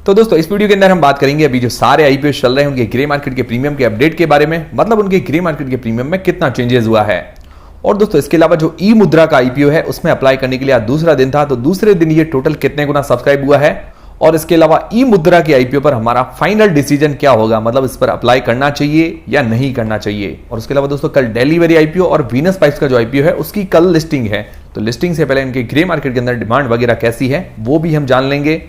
तो दोस्तों इस वीडियो के अंदर हम बात करेंगे अभी जो सारे आईपीओ चल रहे हैं उनके ग्रे मार्केट के प्रीमियम के अपडेट के बारे में, मतलब उनके ग्रे मार्केट के प्रीमियम में कितना चेंजेस हुआ है। और दोस्तों इसके अलावा जो ई मुद्रा का आईपीओ है उसमें अप्लाई करने के लिए आज दूसरा दिन था, तो दूसरे दिन ये टोटल कितने गुना सब्सक्राइब हुआ है और इसके अलावा ई मुद्रा के आईपीओ पर हमारा फाइनल डिसीजन क्या होगा, मतलब इस पर अप्लाई करना चाहिए या नहीं करना चाहिए। और उसके अलावा दोस्तों कल डेलीवरी आईपीओ और वीनस पाइप्स का जो आईपीओ है उसकी कल लिस्टिंग है, तो लिस्टिंग से पहले इनके ग्रे मार्केट के अंदर डिमांड वगैरह कैसी है वो भी हम जान लेंगे।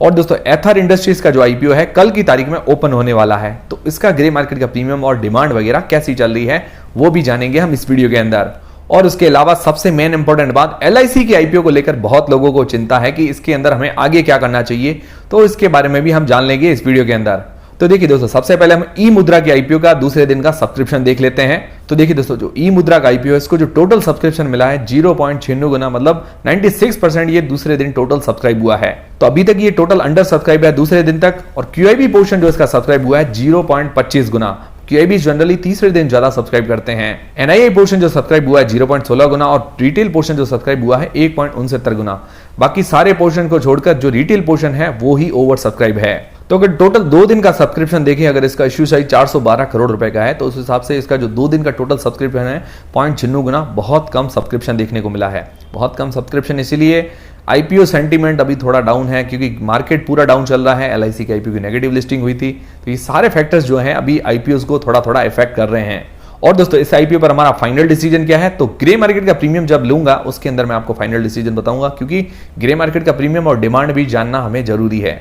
और दोस्तों एथर इंडस्ट्रीज का जो आईपीओ है कल की तारीख में ओपन होने वाला है, तो इसका ग्रे मार्केट का प्रीमियम और डिमांड वगैरह कैसी चल रही है वो भी जानेंगे हम इस वीडियो के अंदर। और उसके अलावा सबसे मेन इंपॉर्टेंट बात, एलआईसी के आईपीओ को लेकर बहुत लोगों को चिंता है कि इसके अंदर हमें आगे क्या करना चाहिए, तो इसके बारे में भी हम जान लेंगे इस वीडियो के अंदर। तो देखिए दोस्तों सबसे पहले हम ई मुद्रा के आईपीओ का दूसरे दिन का सब्सक्रिप्शन देख लेते हैं। तो देखिए दोस्तों जो ई मुद्रा का आईपीओ है इसको जो टोटल सब्सक्रिप्शन मिला है 0.96 गुना, मतलब 96% ये दूसरे दिन टोटल सब्सक्राइब हुआ है। तो अभी तक ये टोटल अंडर सब्सक्राइब है दूसरे दिन तक। और क्यूआईबी पोर्शन जो इसका सब्सक्राइब हुआ है 0.25 गुना, क्यूआईबी जनरली तीसरे दिन ज्यादा सब्सक्राइब करते हैं। एनआईआई पोर्शन जो सब्सक्राइब हुआ है 0.16 गुना और रिटेल पोर्शन जो सब्सक्राइब हुआ है 1.69 गुना। बाकी सारे पोर्शन को छोड़कर जो रिटेल पोर्शन है वो ही ओवर सब्सक्राइब है। तो अगर टोटल 2 दिन का सब्सक्रिप्शन देखें, अगर इसका इश्यू साइज 412 करोड़ रुपए का है, तो उस हिसाब से इसका जो 2 दिन का टोटल सब्सक्रिप्शन है 0.96 गुना, बहुत कम सब्सक्रिप्शन देखने को मिला है। बहुत कम सब्सक्रिप्शन इसीलिए आईपीओ सेंटीमेंट अभी थोड़ा डाउन है क्योंकि मार्केट पूरा डाउन चल रहा है। एलआईसी के आईपीओ की नेगेटिव लिस्टिंग हुई थी, तो ये सारे फैक्टर्स जो हैं अभी आईपीओ को थोड़ा थोड़ा इफेक्ट कर रहे हैं। और दोस्तों इस आईपीओ पर हमारा फाइनल डिसीजन क्या है, तो ग्रे मार्केट का प्रीमियम जब लूंगा उसके अंदर मैं आपको फाइनल डिसीजन बताऊंगा, क्योंकि ग्रे मार्केट का प्रीमियम और डिमांड भी जानना हमें जरूरी है।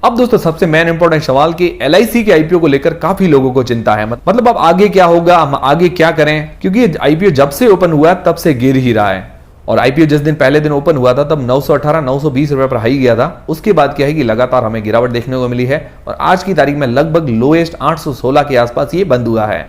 अब दोस्तों सबसे मेन इंपॉर्टेंट सवाल कि एलआईसी के आईपीओ को लेकर काफी लोगों को चिंता है, मतलब अब आगे क्या होगा, हम आगे क्या करें, क्योंकि आईपीओ जब से ओपन हुआ तब से गिर ही रहा है। और आईपीओ जिस दिन पहले दिन ओपन हुआ था तब 918-920 रुपए पर हाई गया था। उसके बाद क्या है कि लगातार हमें गिरावट देखने को मिली है और आज की तारीख में लगभग लोएस्ट 816 के आसपास ये बंद हुआ है।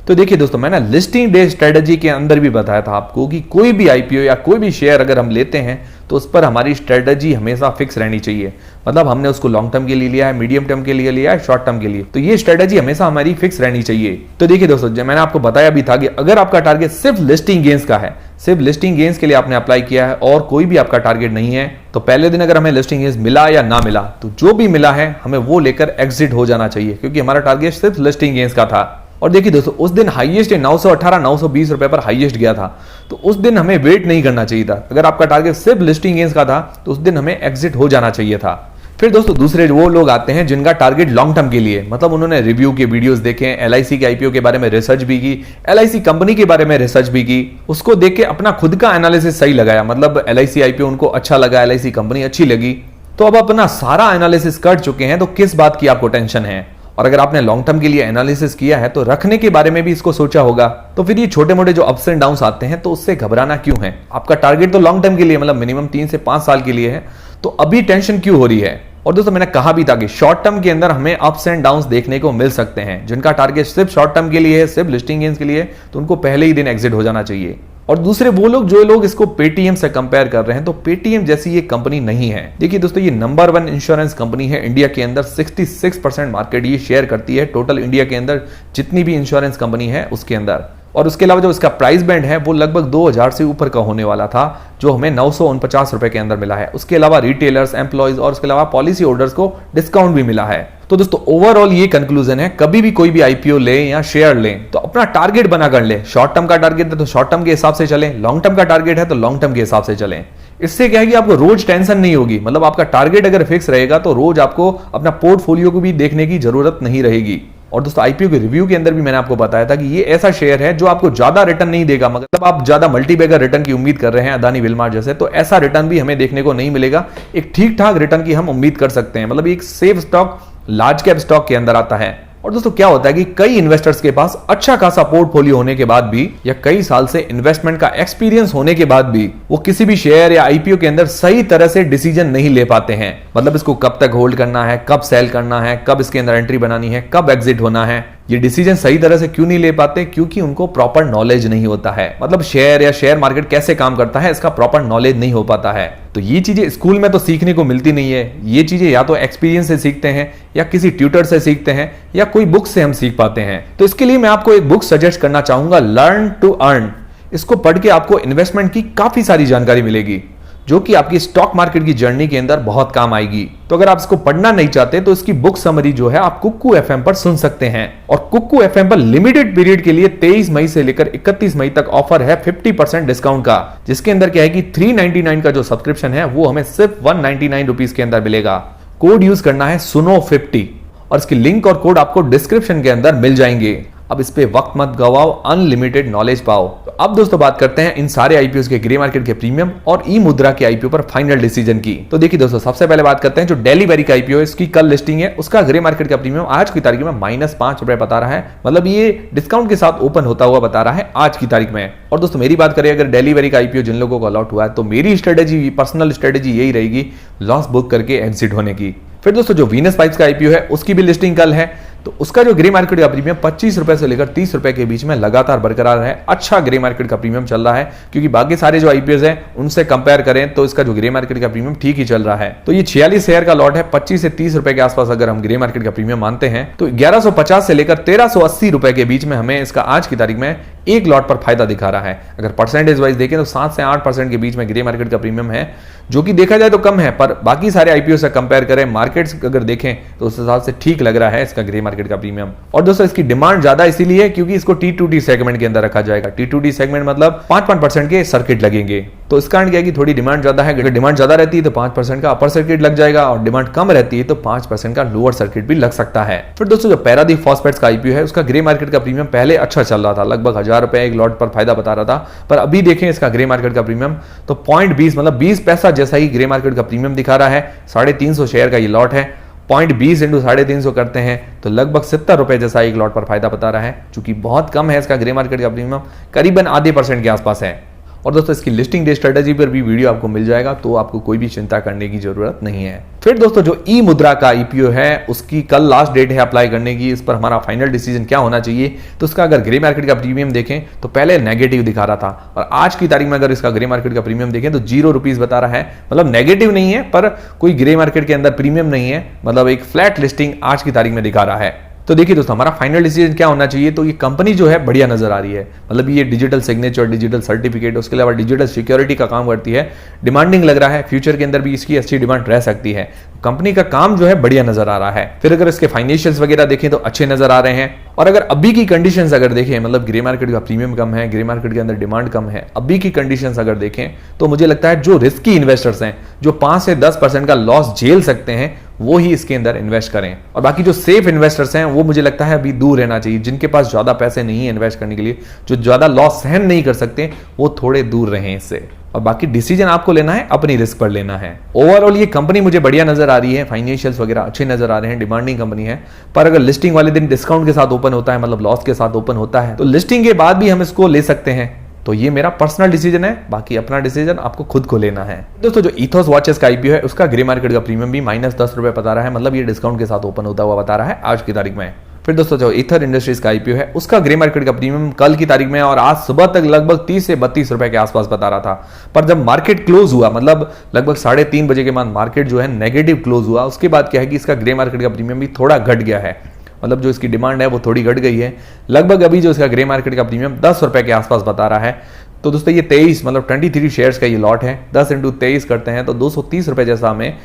तो देखिए दोस्तों मैंने लिस्टिंग डे स्ट्रेटजी के अंदर भी बताया था आपको कि कोई भी आईपीओ या कोई भी शेयर अगर हम लेते हैं तो उस पर हमारी स्ट्रेटजी हमेशा फिक्स रहनी चाहिए, मतलब हमने उसको लॉन्ग टर्म के लिए लिया है, मीडियम टर्म के लिए लिया है, शॉर्ट टर्म के लिए, तो ये स्ट्रेटजी हमेशा हमारी फिक्स रहनी चाहिए। तो देखिए दोस्तों जब मैंने आपको बताया भी था कि अगर आपका टारगेट सिर्फ लिस्टिंग गेन्स का है, सिर्फ लिस्टिंग गेन्स के लिए आपने अप्लाई किया है और कोई भी आपका टारगेट नहीं है, तो पहले दिन अगर हमें लिस्टिंग गेन्स मिला या ना मिला तो जो भी मिला है हमें वो लेकर एग्जिट हो जाना चाहिए, क्योंकि हमारा टारगेट सिर्फ लिस्टिंग गेन्स का था। और देखिए दोस्तों उस दिन हाईएस्ट 918-920 रुपए पर हाईएस्ट गया था, तो उस दिन हमें वेट नहीं करना चाहिए था। अगर आपका टारगेट सिर्फ लिस्टिंग गेन्स का था तो उस दिन हमें एग्जिट हो जाना चाहिए था। फिर दोस्तों दूसरे वो लोग आते हैं जिनका टारगेट लॉन्ग टर्म के लिए, मतलब उन्होंने रिव्यू के वीडियोस देखे, एलआईसी के आईपीओ के बारे में रिसर्च भी की, एलआईसी कंपनी के बारे में रिसर्च भी की, उसको देख के अपना खुद का एनालिसिस सही लगाया, मतलब एलआईसी आईपीओ उनको अच्छा लगा, एलआईसी कंपनी अच्छी लगी, तो अब अपना सारा एनालिसिस कर चुके हैं, तो किस बात की आपको टेंशन है। और अगर आपने लॉन्ग टर्म के लिए एनालिसिस किया है तो रखने के बारे में भी इसको सोचा होगा, तो फिर ये छोटे मोटे जो अप्स एंड डाउन्स आते हैं तो उससे घबराना क्यों है। आपका टारगेट तो लॉन्ग टर्म के लिए, मतलब मिनिमम 3 से 5 साल के लिए है, तो अभी टेंशन क्यों हो रही है। और दोस्तों मैंने कहा भी था कि शॉर्ट टर्म के अंदर हमें अप्स एंड डाउन्स देखने को मिल सकते हैं। जिनका टारगेट सिर्फ शॉर्ट टर्म के लिए है, सिर्फ लिस्टिंग गेन्स के लिए, तो उनको पहले ही दिन एग्जिट हो जाना चाहिए। और दूसरे वो लोग जो लोग इसको पेटीएम से कंपेयर कर रहे हैं, तो पेटीएम जैसी ये कंपनी नहीं है। देखिए दोस्तों ये नंबर 1 इंश्योरेंस कंपनी है इंडिया के अंदर, 66% मार्केट ये शेयर करती है टोटल इंडिया के अंदर जितनी भी इंश्योरेंस कंपनी है उसके अंदर। और उसके अलावा जो इसका प्राइस बैंड है वो लगभग 2000 से ऊपर का होने वाला था, जो हमें 949 रुपए के अंदर मिला है। उसके अलावा रिटेलर्स, एम्प्लॉइज और उसके अलावा पॉलिसी होल्डर्स को डिस्काउंट भी मिला है। तो दोस्तों ओवरऑल ये कंक्लूजन है, कभी भी कोई भी आईपीओ ले या शेयर ले तो अपना टारगेट बना कर ले। शॉर्ट टर्म का टारगेट है तो शॉर्ट टर्म के हिसाब से चलें, लॉन्ग टर्म का टारगेट है तो लॉन्ग टर्म के हिसाब से चलें। इससे क्या है कि आपको रोज टेंशन नहीं होगी, मतलब आपका टारगेट अगर फिक्स रहेगा तो रोज आपको अपना पोर्टफोलियो को भी देखने की जरूरत नहीं रहेगी। और दोस्तों आईपीओ के रिव्यू के अंदर भी मैंने आपको बताया था कि ये ऐसा शेयर है जो आपको ज्यादा रिटर्न नहीं देगा, मतलब आप ज्यादा मल्टीबैगर रिटर्न की उम्मीद कर रहे हैं अदानी विलमार जैसे, तो ऐसा रिटर्न भी हमें देखने को नहीं मिलेगा। एक ठीक ठाक रिटर्न की हम उम्मीद कर सकते हैं, मतलब एक safe stock, large cap stock के अंदर आता है। और दोस्तों क्या होता है कि कई इन्वेस्टर्स के पास अच्छा खासा पोर्टफोलियो होने के बाद भी या कई साल से इन्वेस्टमेंट का एक्सपीरियंस होने के बाद भी वो किसी भी शेयर या आईपीओ के अंदर सही तरह से डिसीजन नहीं ले पाते हैं, मतलब इसको कब तक होल्ड करना है, कब सेल करना है, कब इसके अंदर एंट्री बनानी है, कब एग्जिट होना है। ये डिसीजन सही तरह से क्यों नहीं ले पाते, क्योंकि उनको प्रॉपर नॉलेज नहीं होता है, मतलब शेयर या शेयर मार्केट कैसे काम करता है इसका प्रॉपर नॉलेज नहीं हो पाता है। तो ये चीजें स्कूल में तो सीखने को मिलती नहीं है, ये चीजें या तो एक्सपीरियंस से सीखते हैं या किसी ट्यूटर से सीखते हैं या कोई बुक से हम सीख पाते हैं। तो इसके लिए मैं आपको एक बुक सजेस्ट करना चाहूंगा, लर्न टू अर्न। इसको पढ़ के आपको इन्वेस्टमेंट की काफी सारी जानकारी मिलेगी। जो कि आपकी स्टॉक मार्केट की जर्नी के अंदर बहुत काम आएगी। तो अगर आप इसको पढ़ना नहीं चाहते तो इसकी बुक समरी जो है आप कुक्कू एफएम पर सुन सकते हैं। और कुक्कू एफएम पर लिमिटेड पीरियड के लिए 23 मई से लेकर 31 मई तक ऑफर है 50% डिस्काउंट का, जिसके अंदर क्या है कि 399 का जो सब्सक्रिप्शन है वो हमें सिर्फ 199 रुपीज के अंदर मिलेगा। कोड यूज करना है सुनो50 और इसकी लिंक और कोड आपको डिस्क्रिप्शन के अंदर मिल जाएंगे। अब इस पे वक्त मत गवाओ, अनलिमिटेड नॉलेज पाओ। तो अब दोस्तों बात करते हैं इन सारे आईपीओ के ग्रे मार्केट के प्रीमियम और ई मुद्रा के आईपीओ पर फाइनल डिसीजन की। तो देखिए दोस्तों, सबसे पहले बात करते हैं जो डेली वेरी का आईपीओ है, इसकी कल लिस्टिंग है, उसका ग्रे मार्केट का प्रीमियम आज की तारीख में -5 बता रहा है। मतलब ये डिस्काउंट के साथ ओपन होता हुआ बता रहा है आज की तारीख में। और दोस्तों मेरी बात करें अगर डेली वेरी का आईपीओ जिन लोगों को अलॉट हुआ है तो मेरी स्ट्रेटेजी, पर्सनल स्ट्रेटेजी यही रहेगी लॉस बुक करके एग्जिट होने की। फिर दोस्तों जो वीनस पाइप्स का आईपीओ है उसकी भी लिस्टिंग कल है, तो उसका जो ग्रे मार्केट का प्रीमियम 25 रुपए से लेकर 30 रुपए के बीच में लगातार बरकरार है। अच्छा ग्रे मार्केट का प्रीमियम चल रहा है, क्योंकि बाकी सारे जो आईपीओ हैं उनसे कंपेयर करें तो इसका जो ग्रे मार्केट का प्रीमियम ठीक ही चल रहा है। तो ये 46 शेयर का लॉट है, 25 से 30 रुपए के आसपास अगर हम ग्रे मार्केट का प्रीमियम मानते हैं तो 1150 से लेकर 1380 रुपए के बीच में हमें इसका आज की तारीख में एक लॉट पर फायदा दिखा रहा है। अगर परसेंटेज वाइज देखें तो 7 से 8% के बीच में ग्रे मार्केट का प्रीमियम है, जो कि देखा जाए तो कम है, पर बाकी सारे आईपीओ से कंपेयर करें, मार्केट्स अगर देखें तो उस हिसाब से ठीक लग रहा है इसका ग्रे मार्केट का प्रीमियम। और दोस्तों इसकी डिमांड ज्यादा इसीलिए क्योंकि इसको T2D सेगमेंट के अंदर रखा जाएगा। T2D सेगमेंट मतलब 5% के सर्किट लगेंगे, तो इस कारण क्या है कि थोड़ी डिमांड ज्यादा है। अगर डिमांड ज्यादा रहती है तो 5% का अपर सर्किट लग जाएगा, और डिमांड कम रहती है तो 5% का लोअर सर्किट भी लग सकता है। फिर दोस्तों जो पैरादीप फॉस्फेट्स का आईपीओ है उसका ग्रे मार्केट का प्रीमियम पहले अच्छा चल रहा था, लगभग 1000 रुपए एक लॉट पर फायदा बता रहा था, पर अभी देखें इसका ग्रे मार्केट का प्रीमियम तो 0.20 मतलब 20 पैसा जैसा ही ग्रे मार्केट का प्रीमियम दिखा रहा है। 350 शेयर का ये लॉट है, 0.20 इंटू 350 करते हैं तो लगभग 70 रुपए जैसा एक लॉट पर फायदा बता रहा है, चूंकि बहुत कम है इसका ग्रे मार्केट का प्रीमियम, करीबन आधे % के आसपास है। और दोस्तों इसकी लिस्टिंग डे स्ट्रेटेजी पर भी वीडियो आपको मिल जाएगा, तो आपको कोई भी चिंता करने की जरूरत नहीं है। फिर दोस्तों जो ई मुद्रा का आईपीओ है उसकी कल लास्ट डेट है अप्लाई करने की। इस पर हमारा फाइनल डिसीजन क्या होना चाहिए, तो इसका अगर ग्रे मार्केट का प्रीमियम देखें तो पहले नेगेटिव दिखा रहा था, और आज की तारीख में अगर इसका ग्रे मार्केट का प्रीमियम देखें तो 0 रुपीज बता रहा है। मतलब नेगेटिव नहीं है, पर कोई ग्रे मार्केट के अंदर प्रीमियम नहीं है, मतलब एक फ्लैट लिस्टिंग आज की तारीख में दिखा रहा है। तो देखिए दोस्तों हमारा फाइनल डिसीजन क्या होना चाहिए, तो ये कंपनी जो है बढ़िया नजर आ रही है। मतलब ये डिजिटल सिग्नेचर, डिजिटल सर्टिफिकेट, उसके अलावा डिजिटल सिक्योरिटी का काम करती है, डिमांडिंग लग रहा है, फ्यूचर के अंदर भी इसकी अच्छी डिमांड रह सकती है। कंपनी का काम जो है बढ़िया नजर आ रहा है। फिर अगर इसके फाइनेंशियल्स वगैरह देखें तो अच्छे नजर आ रहे हैं। और अगर अभी की कंडीशंस अगर देखें, मतलब ग्रे मार्केट का प्रीमियम कम है, ग्रे मार्केट के अंदर डिमांड कम है, अभी की कंडीशंस अगर देखें तो मुझे लगता है जो रिस्की इन्वेस्टर्स हैं, जो 5 से 10% का लॉस झेल सकते हैं, वो ही इसके अंदर इन्वेस्ट करें। और बाकी जो सेफ इन्वेस्टर्स हैं वो मुझे लगता है अभी दूर रहना चाहिए। जिनके पास ज्यादा पैसे नहीं है इन्वेस्ट करने के लिए, जो ज्यादा लॉस सहन नहीं कर सकते, वो थोड़े दूर रहें इससे। और बाकी डिसीजन आपको लेना है, अपनी रिस्क पर लेना है। ओवरऑल ये कंपनी मुझे बढ़िया नजर आ रही है, फाइनेंशियल्स वगैरह अच्छे नजर आ रहे हैं, डिमांडिंग कंपनी है। पर अगर लिस्टिंग वाले दिन डिस्काउंट के साथ ओपन होता है, मतलब लॉस के साथ ओपन होता है, तो लिस्टिंग के बाद भी हम इसको ले सकते हैं। तो ये मेरा पर्सनल डिसीजन है, बाकी अपना डिसीजन आपको खुद को लेना है। दोस्तों जो इथोस वॉचेस का आईपीओ है उसका ग्रे मार्केट का प्रीमियम भी -10 रुपए बता रहा है, मतलब ये डिस्काउंट के साथ ओपन होता हुआ बता रहा है आज की तारीख में। फिर दोस्तों जो ईथर इंडस्ट्रीज का आईपीओ है उसका ग्रे मार्केट का प्रीमियम कल की तारीख में और आज सुबह तक लगभग 30 से 32 रुपए के आसपास बता रहा था, पर जब मार्केट क्लोज हुआ, मतलब लगभग 3:30 बजे के बाद मार्केट जो है नेगेटिव क्लोज हुआ, उसके बाद क्या है कि इसका ग्रे मार्केट का प्रीमियम भी थोड़ा घट गया है। मतलब जो इसकी डिमांड है वो थोड़ी घट गई है। लगभग अभी जो इसका ग्रे मार्केट का प्रीमियम 10 रुपए के आसपास बता रहा है। तो दोस्तों ये 23 मतलब 23 शेयर्स का ये लॉट है, 10 इंटू 23 करते हैं तो 230 रुपए जैसा हमें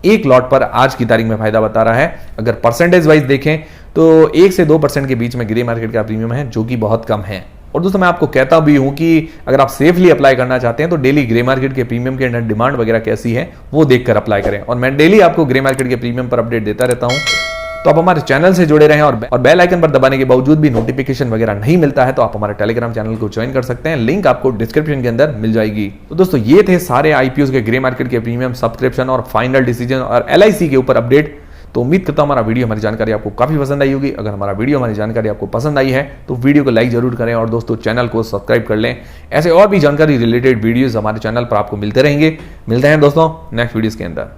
एक लॉट पर आज की तारीख में फायदा बता रहा है। अगर परसेंटेज वाइज देखें तो 1 से 2% के बीच में ग्रे मार्केट का प्रीमियम है, जो कि बहुत कम है। और दोस्तों मैं आपको कहता भी हूं कि अगर आप सेफली अप्लाई करना चाहते हैं तो डेली ग्रे मार्केट के प्रीमियम के अंदर डिमांड वगैरह कैसी है वो देखकर अप्लाई करें। और मैं डेली आपको ग्रे मार्केट के प्रीमियम पर अपडेट देता रहता हूं, तो आप हमारे चैनल से जुड़े रहें। और बेल आइकन पर दबाने के बावजूद भी नोटिफिकेशन वगैरह नहीं मिलता है तो आप हमारे टेलीग्राम चैनल को ज्वाइन कर सकते हैं, लिंक आपको डिस्क्रिप्शन के अंदर मिल जाएगी। तो दोस्तों ये थे सारे आईपीओ के ग्रे मार्केट के प्रीमियम, सब्सक्रिप्शन और फाइनल डिसीजन और LIC के ऊपर अपडेट। तो उम्मीद करता हूं हमारा वीडियो, हमारी जानकारी आपको काफी पसंद आई होगी। अगर हमारा वीडियो, हमारी जानकारी आपको पसंद आई है तो वीडियो को लाइक जरूर करें और दोस्तों चैनल को सब्सक्राइब कर लें। ऐसे और भी जानकारी रिलेटेड वीडियोस हमारे चैनल पर आपको मिलते रहेंगे। मिलते हैं दोस्तों नेक्स्ट वीडियोस के अंदर।